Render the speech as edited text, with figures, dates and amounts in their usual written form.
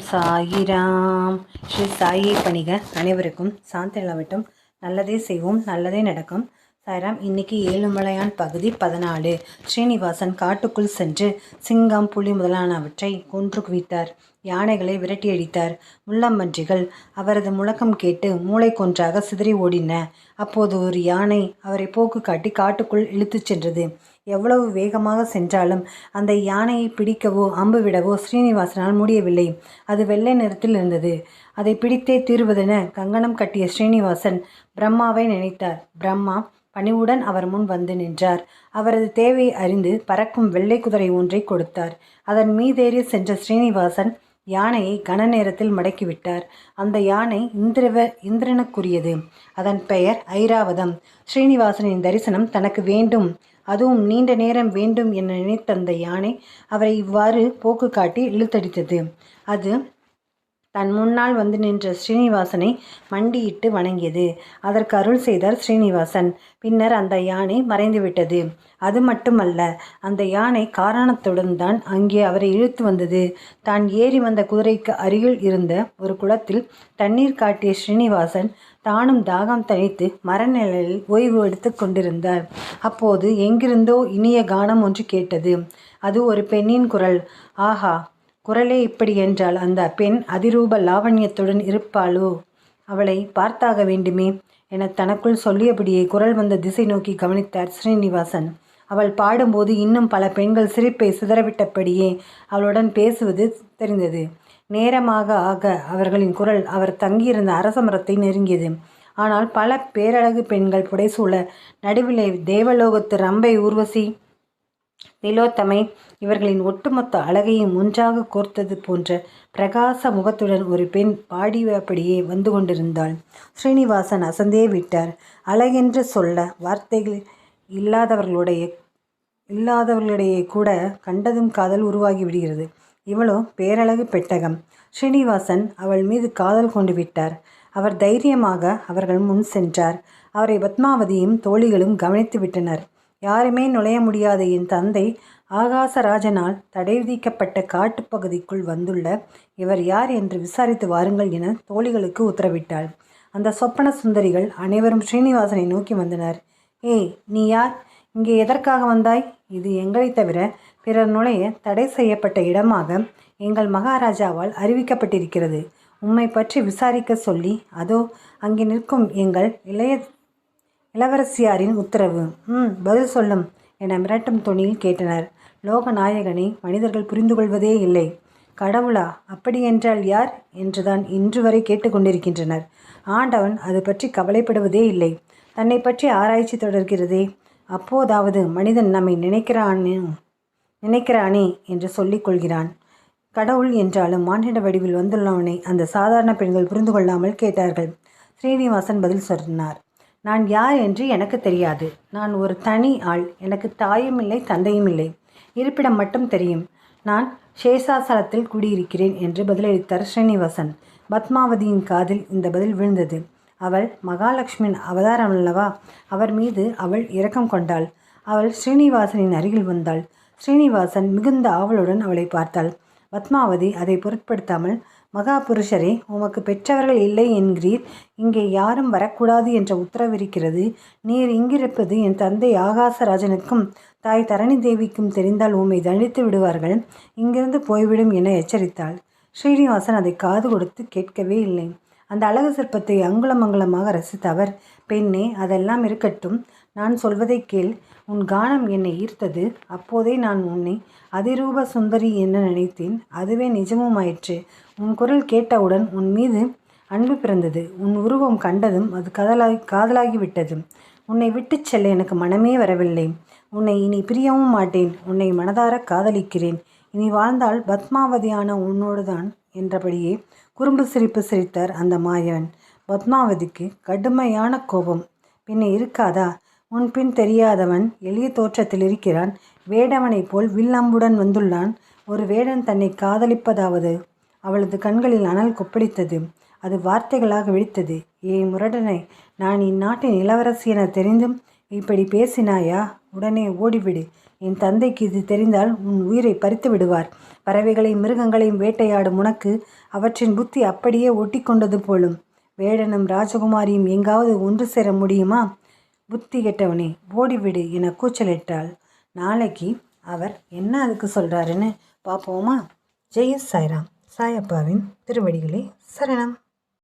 சாயிராம். ஸ்ரீ சாயை பணிக அனைவருக்கும் சாந்திலாவட்டும். நல்லதே செய்வோம், நல்லதே நடக்கும். சாய்ராம். இன்னைக்கு ஏழுமலையான் பகுதி 14. ஸ்ரீனிவாசன் காட்டுக்குள் சென்று சிங்கம், புலி முதலானவற்றை கொன்று குவித்தார். யானைகளை விரட்டியடித்தார். முள்ளம்பன்றிகள் அவரது முழக்கம் கேட்டு மூளை கொன்றாக சிதறி ஓடின. அப்போது ஒரு யானை அவரை போக்கு காட்டி காட்டுக்குள் இழுத்துச் சென்றது. எவ்வளவு வேகமாக சென்றாலும் அந்த யானையை பிடிக்கவோ அம்பு விடவோ ஸ்ரீனிவாசனால் முடியவில்லை. அது வெள்ளை நிறத்தில் இருந்தது. அதை பிடித்தே தீர்வதென கங்கணம் கட்டிய ஸ்ரீனிவாசன் பிரம்மாவை நினைத்தார். பிரம்மா பணிவுடன் அவர் முன் வந்து நின்றார். அவரது தேவையை அறிந்து பறக்கும் வெள்ளை குதிரை ஒன்றை கொடுத்தார். அதன் மீதேறி சென்ற ஸ்ரீனிவாசன் யானையை கன நேரத்தில் மடக்கிவிட்டார். அந்த யானை இந்திரனுக்குரியது. அதன் பெயர் ஐராவதம். ஸ்ரீனிவாசனின் தரிசனம் தனக்கு வேண்டும், அதுவும் நீண்ட நேரம் வேண்டும் என நினைத்த அந்த யானை அவரை இவ்வாறு போக்கு காட்டி இழுத்தடித்தது. அது தன் முன்னால் வந்து நின்ற ஸ்ரீனிவாசனை மண்டியிட்டு வணங்கியது. அதற்கு அருள் செய்தார் ஸ்ரீனிவாசன். பின்னர் அந்த யானை மறைந்துவிட்டது. அது மட்டுமல்ல, அந்த யானை காரணத்துடன் தான் அங்கே அவரை இழுத்து வந்தது. தான் ஏறி வந்த குதிரைக்கு அருகில் இருந்த ஒரு குளத்தில் தண்ணீர் காட்டிய ஸ்ரீனிவாசன் தானும் தாகம் தணித்து மரநிழலில் ஓய்வு எடுத்து கொண்டிருந்தார். அப்போது எங்கிருந்தோ இனிய கானம் ஒன்று கேட்டது. அது ஒரு பெண்ணின் குரல். ஆஹா, குரலே இப்படி என்றால் அந்த பெண் அதிரூப லாவண்யத்துடன் இருப்பாளோ? அவளை பார்த்தாக வேண்டுமே என தனக்குள் சொல்லியபடியே குரல் வந்த திசை நோக்கி கவனித்தார் ஸ்ரீனிவாசன். அவள் பாடும்போது இன்னும் பல பெண்கள் சிரிப்பை சிதறவிட்டபடியே அவளுடன் பேசுவது தெரிந்தது. நேரமாக ஆக அவர்களின் குரல் அவர் தங்கியிருந்த அரச மரத்தை நெருங்கியது. ஆனால் பல பேரழகு பெண்கள் புடைசூழ நடுவிலே தேவலோகத்து ரம்பை, ஊர்வசி, திலோத்தமை இவர்களின் ஒட்டுமொத்த அழகையும் ஒன்றாக கோர்த்தது போன்ற பிரகாச முகத்துடன் ஒரு பெண் பாடியபடியே வந்து கொண்டிருந்தாள். ஸ்ரீனிவாசன் அசந்தே விட்டார். அழகென்று சொல்ல வார்த்தைகள் இல்லாதவர்களிடையே கூட கண்டதும் காதல் உருவாகி விடுகிறது. இவளோ பேரழகு பெட்டகம். ஸ்ரீனிவாசன் அவள் மீது காதல் கொண்டு விட்டார். அவர் தைரியமாக அவர்கள் முன் சென்றார். அவரை பத்மாவதியும் தோழிகளும் கவனித்து விட்டனர். யாருமே நுழைய முடியாத என் தந்தை ஆகாசராஜனால் தடை விதிக்கப்பட்ட காட்டுப்பகுதிக்குள் வந்துள்ள இவர் யார் என்று விசாரித்து வாருங்கள் என தோழிகளுக்கு உத்தரவிட்டாள். அந்த சொப்பன சுந்தரிகள் அனைவரும் ஸ்ரீனிவாசனை நோக்கி வந்தனர். ஏய், நீ யார்? இங்கே எதற்காக வந்தாய்? இது எங்களை தவிர பிறர் நுழைய தடை செய்யப்பட்ட இடமாக எங்கள் மகாராஜாவால் அறிவிக்கப்பட்டிருக்கிறது. உம்மை பற்றி விசாரிக்க சொல்லி அதோ அங்கே நிற்கும் எங்கள் இளவரசியாரின் உத்தரவு. பதில் சொல்லும் என மிரட்டும் தொனியில் கேட்டனர். லோகநாயகனை மனிதர்கள் புரிந்து கொள்வதே இல்லை. கடவுளா? அப்படியென்றால் யார் என்றுதான் இன்று வரை கேட்டுக்கொண்டிருக்கின்றனர். ஆண்டவன் அது பற்றி கவலைப்படுவதே இல்லை. தன்னை பற்றி ஆராய்ச்சி தொடர்கிறதே. அப்போதாவது மனிதன் நம்மை நினைக்கிறானே என்று சொல்லிக் கொள்கிறான். கடவுள் என்றாலும் மானிட வடிவில் வந்துள்ளவனை அந்த சாதாரண பெண்கள் புரிந்து கொள்ளாமல் கேட்டார்கள். ஸ்ரீனிவாசன் பதில் சொன்னார். நான் யார் என்று எனக்கு தெரியாது. நான் ஒரு தனி ஆள். எனக்கு தாயும் இல்லை, தந்தையும் இல்லை. இருப்பிடம் மட்டும் தெரியும். நான் சேஷாசலத்தில் குடியிருக்கிறேன் என்று பதிலளித்தார் ஸ்ரீனிவாசன். பத்மாவதியின் காதில் இந்த பதில் விழுந்தது. அவள் மகாலட்சுமியின் அவதாரம் அல்லவா? அவர் மீது அவள் இரக்கம் கொண்டாள். அவள் ஸ்ரீனிவாசனின் அருகில் வந்தாள். ஸ்ரீனிவாசன் மிகுந்த ஆவலுடன் அவளை பார்த்தாள். பத்மாவதி அதை பொருட்படுத்தாமல், மகாபுருஷரே, உமக்கு பெற்றவர்கள் இல்லை என்கிறீர். இங்கே யாரும் வரக்கூடாது என்ற உத்தரவிருக்கிறது. நீர் இங்கிருப்பது என் தந்தை ஆகாசராஜனுக்கும் தாய் தரணி தேவிக்கும் தெரிந்தால் உம்மை தண்டித்து விடுவார்கள். இங்கிருந்து போய்விடும் என எச்சரித்தாள். ஸ்ரீனிவாசன் அதை காது கொடுத்து கேட்கவே இல்லை. அந்த அழகு சிற்பத்தை அங்குலமங்குலமாக ரசித்த அவர், பெண்ணே, அதெல்லாம் இருக்கட்டும், நான் சொல்வதை கேள். உன் கானம் என்னை ஈர்த்தது. அப்போதே நான் உன்னை அதிரூப சுந்தரி என்ன நினைத்தேன். அதுவே நிஜமும் ஆயிற்று. உன் குரல் கேட்டவுடன் உன் மீது அன்பு பிறந்தது. உன் உருவம் கண்டதும் அது காதலாகிவிட்டது. உன்னை விட்டு செல்ல எனக்கு மனமே வரவில்லை. உன்னை இனி பிரியவும் மாட்டேன். உன்னை மனதார காதலிக்கிறேன். இனி வாழ்ந்தால் பத்மாவதியான உன்னோடுதான் என்றபடியே குறும்பு சிரிப்பு சிரித்தார் அந்த மாயவன். பத்மாவதிக்கு கடுமையான கோபம். பின்ன இருக்காதா? முன்பின் தெரியாதவன் எளிய தோற்றத்தில் இருக்கிறான். வேடவனைப் போல் வில்லம்புடன் வந்துள்ளான். ஒரு வேடன் தன்னை காதலிப்பதாவது? அவளது கண்களில் அனல் கொப்பளித்தது. அது வார்த்தைகளாக வெடித்தது. முரடனை, நான் இந்நாட்டின் இளவரசி என தெரிந்தும் இப்படி பேசினாயா? உடனே ஓடிவிடு. என் தந்தைக்கு இது தெரிந்தால் உன் உயிரை பறித்து விடுவார். பறவைகளையும் மிருகங்களையும் வேட்டையாடும் உனக்கு அவற்றின் புத்தி அப்படியே ஒட்டி கொண்டது போலும். வேடனும் ராஜகுமாரியும் எங்காவது ஒன்று சேர முடியுமா? புத்தி கெட்டவனே, ஓடிவிடு என கூச்சலிட்டாள். நாளைக்கு அவர் என்ன அதுக்கு சொல்கிறாருன்னு பார்ப்போமா? ஜெய சாய்ராம். சாயப்பாவின் திருவடிகளே சரணம்.